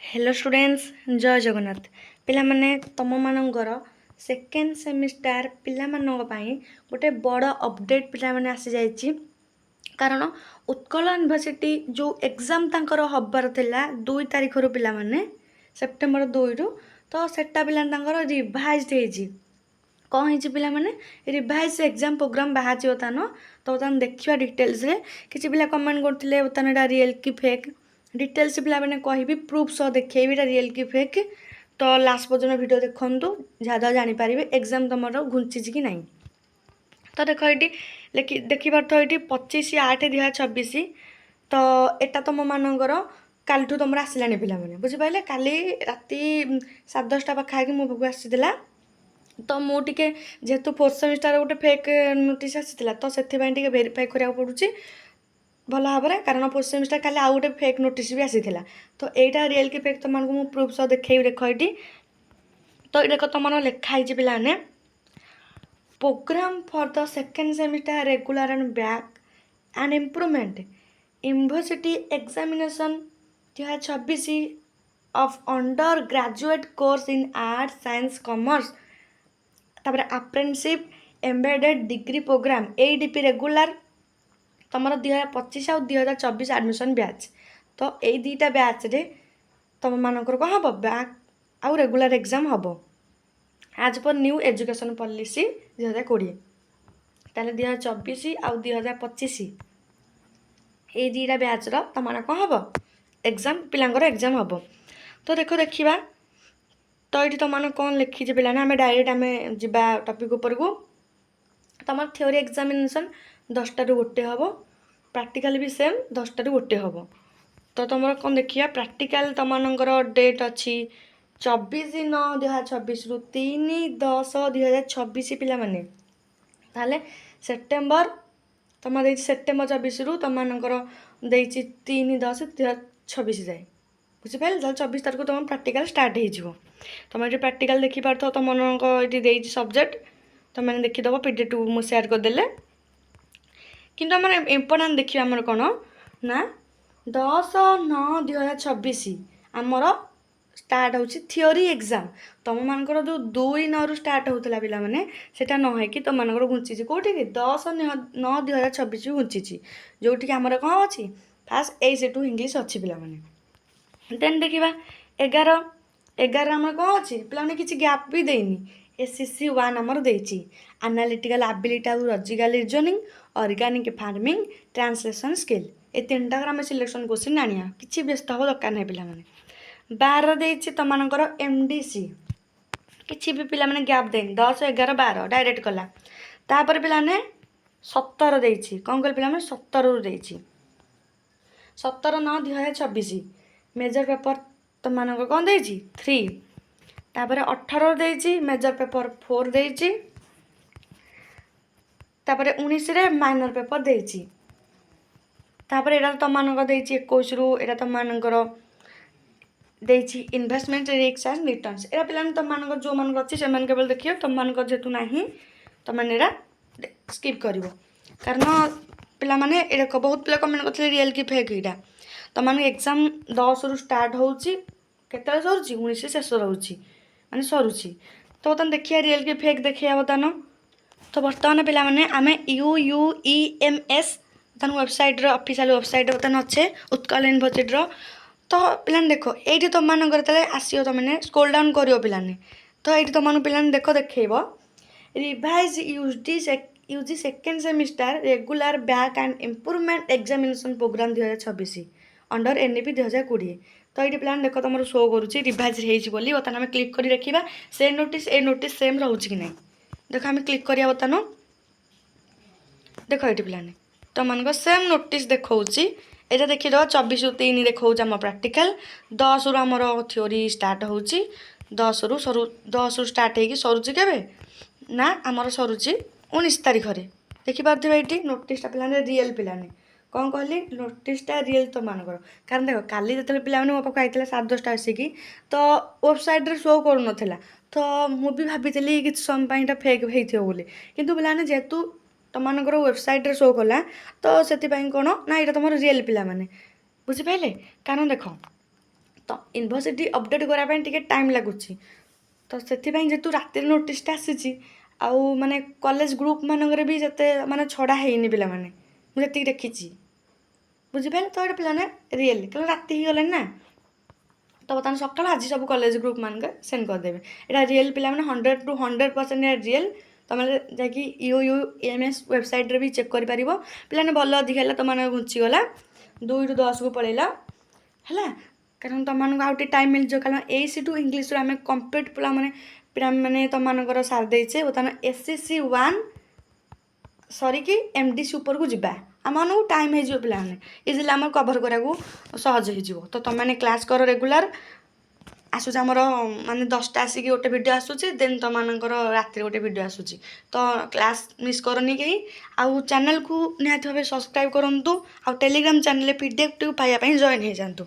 Hello students जय जगन्नाथ पिला माने तम मानकर सेकेंड सेमिस्टार पिला मानक पई गोटे बड़ अपडेट पिला माने आसी जाइछि कारण उत्कल यूनिवर्सिटी जो एग्जाम तांकर हबार थिला 2 तारिख रु पिला माने सेप्टेम्बर 2 रु तो सेटा पिला तांकर रिवाइज हेछि कौन होइछि पिला माने रिवाइज एग्जाम प्रोग्राम बाहाछि ओतानो तो ओतान देखिबा डिटेल्स रे किछि पिला कमेंट करथिले ओतान एटा रियल की फेक डिटेल्स पिला मैंने कहबी प्रूफ सह देखिए रियल की फेक तो लास्ट पर्यटन वीडियो देखु जहाँ जापर एग्जाम तुम घुंची कि ना तो देख ये देखी पार्थ ये 25/8/2026 तो एटा तुम मानकर काल तुम आसला पे बुझिपारे काली राति 10:30 पाखापाखि मो पाक आसीला तो मुझे जेहेतु 4th सेमिस्टर गोटे फेक नोटिस आसीला तो से भेरीफाई करा पड़ुची भल भाव में कारण 4th सेमिस्टर खाली आउ गोटे फेक नोटिस भी आसीला तो यहाँ रियल की फेक तुमको मुझे प्रूफ सह देखेबी देख ये तो देख तुम लिखाई पे programme for the second semester regular and back and improvement university examination 2026 of undergraduate course in arts science commerce तापर apprenticeship embedded degree programme ADP regular तुम 2025 और 2024 एडमिशन बैच तो यही दुईटा बैच रे तुम मानकर कौन हम बैक आउ रेगुलर एग्जाम हम आज पर न्यू एजुकेशन पॉलिसी 2020 ताले 2024 आउ 2025 ये दुईटा बैच तुम कौन हम एग्जाम पिलांकर एग्जाम हम तो देखा तो ये तुम कौन लिखी पे आम डायरेक्ट आम जा टपिक उपर को तुम थ्योरी एग्जामिनेशन 10टा ରୁ 1 हम प्रैक्टिकल भी सेम 10टा ରୁ 1 हम तो तुम कौन देखिए प्रैक्टिकल तुम डेट अच्छी 24/9/2026 रु 3/10/2026 पिला माने ताले सेप्टेम्बर तुम दे सेप्टेम्बर 24 रु तुम 3/10/2026 जाए बुझिपारे 24 तारीख तुम प्रैक्टिकल स्टार्ट हो तुम ये प्रैक्टिकल देखिपार तुम ये सब्जेक्ट तुम देखीदेव पीडीएफ मुझे सेयार करदेले किंतु आम इम्पोर्टाट देखिए आमर कौन ना 10/9/2026 आमर स्टार्ट हो थियोरी एग्जाम तुम मानकर जो 2/9 रु स्टार्ट होता पिला माने सेटा न है कि तुम मानकर घुंची कौटी 10/9/2026 घुंची जोटि आमर कौन अच्छी फास्ट ए टू इंग्लीश अच्छी पिला माने देन देखा 11 आम कौन अच्छी पिला किसी गैप भी देनी SCC 1 आमर देती एनालिटिकल एबिलिटी और logical reasoning organic farming translation skill ये 3टा आम सिलेक्शन क्वेश्चन आनिया किसी व्यस्त हवा दरकार नहीं पिला माने 12 देती तुम MDC किसी भी पिला माने गैप देनी 10 11 12 डायरेक्ट कला तापर पिला ने 17 देती कौन कल पिला 17 रु देती 17/9/2026 मेजर पेपर तुम कौन देती 3 तापर 18 देती मेजर पेपर 4 देती तापर 19 रे माइनर पेपर देती तापर एटा तुम 21 रु एटा तुम देती इन्वेस्टमेंट रिस्क एंड रिटर्न्स एटा पिला तुम जो मान अच्छी से केवल देखिए तुम जेहेतु ना तुम स्किप कर कारण पिला माने बहुत पिला कमेंट करते रियल की फेक यहाँ तुम एग्जाम 10 रु स्टार्ट होची केतले सरुची 19 शेष रोची माने सरुची तो बर्तमान देखिए रियल की फेक देखिए बर्तमान तो बर्तमान पिला माने आमे UUEMS बर्तमान वेबसाइट ऑफिशियल वेबसाइट बर्तमान अच्छे उत्कल यूनिवर्सिटी तो पिलाने देखो ये तुम मानकर आसो तुमने स्क्रोल डाउन कर पिलाने तो ये तुम पिलाने देख देखेब revise UG second semester regular back and improvement examination programme 2026 under NEP 2020 तो ये प्लान देख तुम शो करुच्ची रिवाइज होली बर्तमान आम क्लिक कर देखा से नोटिस सेम रोचे कि ना देख आम क्लिक करा बर्तमान देख ये प्लान तुम सेम नोटिस देखा यहाँ देखीद 24/3 देखा आम प्रैक्टिकल 10 रु आमर थ्योरी स्टार्ट हो 10 रु स्टार्ट हो सरुची के ना आमर सरुची 19 तारीख में देखिपे ये नोटिसटा पिलाने रियल पिलाने कौन कहली नोटिसटा रियल तो मानकर कारण देख काली जो पिला मो पाक आई 10:30 आसिकी तो वेबसाइट शो कर नाला तो मुझे भाभी कि समय फेक होती बोली कितु पिलाने जेहेतु तुम वेबसाइट शो कला तो से कौन ना यहाँ तुम रियल पिला माने बुझिपारे कारण देख ତ ୟୁନିଭର୍ସିଟି ଅପଡ଼େଟ୍ କରିବା ପାଇଁ ଟିକେ ଟାଇମ୍ ଲାଗୁଛି ତ ସେଥିପାଇଁ ଯେହେତୁ ରାତିରେ ନୋଟିସ୍ଟା ଆସିଛି ଆଉ ମାନେ କଲେଜ ଗ୍ରୁପ୍ ମାନଙ୍କରେ ବି ଯେତେ ମାନେ ଛଡ଼ା ହେଇନି ପିଲାମାନେ ମୁଁ ଯେତିକି ଦେଖିଛି ବୁଝିପାରିଲେ ତ ଏଇଟା ପିଲାମାନେ ରିଏଲ୍ କାରଣ ରାତି ହେଇଗଲାଣି ନା ତ ବର୍ତ୍ତମାନ ସକାଳୁ ଆଜି ସବୁ କଲେଜ ଗ୍ରୁପ୍ ମାନଙ୍କରେ ସେଣ୍ଡ କରିଦେବେ ଏଇଟା ରିଏଲ୍ ପିଲାମାନେ 100 to 100% ଏଇଟା ରିଏଲ୍ ତୁମେ ଯାଇକି UUMS ୱେବସାଇଟ୍ରେ ବି ଚେକ୍ କରିପାରିବ ପିଲାମାନେ ଭଲ ଅଧିକା ହେଲା ତୁମମାନଙ୍କ ଘୁଞ୍ଚିଗଲା 2ରୁ 10କୁ ପଳେଇଲା ହେଲା କାରଣ ତୁମମାନଙ୍କୁ ଆଉ ଟିକେ ଟାଇମ୍ ମିଳିଯିବ କାରଣ ଏଇସିଠୁ ଇଂଲିଶରୁ ଆମେ କମ୍ପ୍ଲିଟ୍ ପିଲାମାନେ ତୁମମାନଙ୍କର ସାରି ଦେଇଛେ ବର୍ତ୍ତମାନ SCC 1 ସରିକି MDC ଉପରକୁ ଯିବା ଆମମାନଙ୍କୁ ଟାଇମ୍ ହେଇଯିବ ପିଲାମାନେ ଇଜିଲି ଆମର କଭର୍ କରିବାକୁ ସହଜ ହେଇଯିବ ତ ତୁମମାନେ କ୍ଲାସ୍ କର ରେଗୁଲାର ଆସୁଛି ଆମର ମାନେ 10ଟା ଆସିକି ଗୋଟେ ଭିଡ଼ିଓ ଆସୁଛି ଦେନ୍ ତୁମମାନଙ୍କର ରାତିରେ ଗୋଟେ ଭିଡ଼ିଓ ଆସୁଛି ତ କ୍ଲାସ୍ ମିସ୍ କରନି କେହି ଆଉ ଚ୍ୟାନେଲ୍କୁ ନିହାତି ଭାବେ ସବସ୍କ୍ରାଇବ୍ କରନ୍ତୁ ଆଉ ଟେଲିଗ୍ରାମ ଚ୍ୟାନେଲ୍ରେ PDF ପାଇବା ପାଇଁ ଜଏନ୍ ହେଇଯାଆନ୍ତୁ।